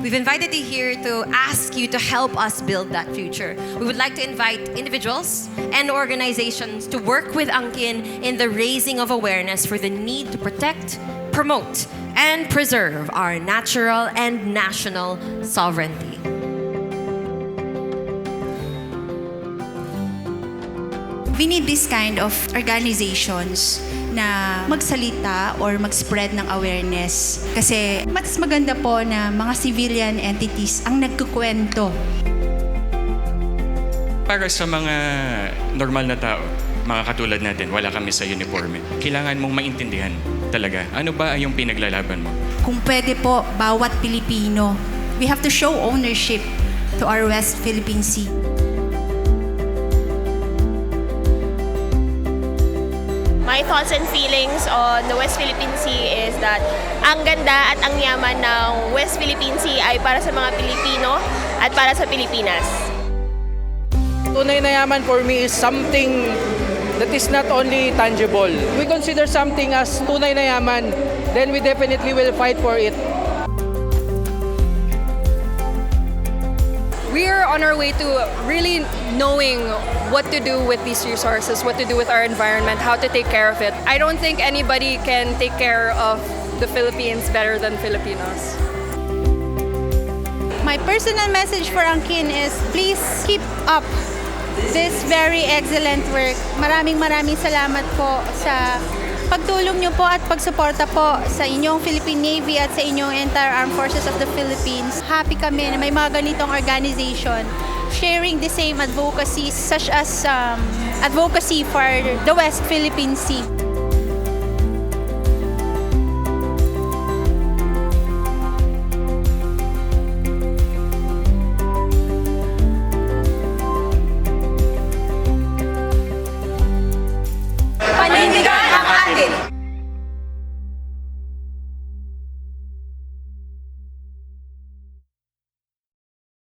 We've invited you here to ask you to help us build that future. We would like to invite individuals and organizations to work with Angkin in the raising of awareness for the need to protect, promote, and preserve our natural and national sovereignty. We need this kind of organizations na magsalita or mag-spread ng awareness. Kasi mas maganda po na mga civilian entities ang nagkukwento. Para sa mga normal na tao, mga katulad natin, wala kami sa uniforme. Kailangan mong maintindihan talaga. Ano ba yung pinaglalaban mo? Kung pwede po, bawat Pilipino, we have to show ownership to our West Philippine Sea. My thoughts and feelings on the West Philippine Sea is that ang ganda at ang yaman ng West Philippine Sea ay para sa mga Pilipino at para sa Pilipinas. Tunay na yaman for me is something that is not only tangible. We consider something as tunay na yaman, then we definitely will fight for it. We are on our way to really knowing what to do with these resources, what to do with our environment, how to take care of it. I don't think anybody can take care of the Philippines better than Filipinos. My personal message for Angkin is please keep up this very excellent work. Maraming salamat po sa pagtulong niyo po at pagsuporta po sa inyong Philippine Navy at sa inyong entire Armed Forces of the Philippines. Happy kami na may mga ganitong organization sharing the same advocacy such as advocacy for the West Philippine Sea.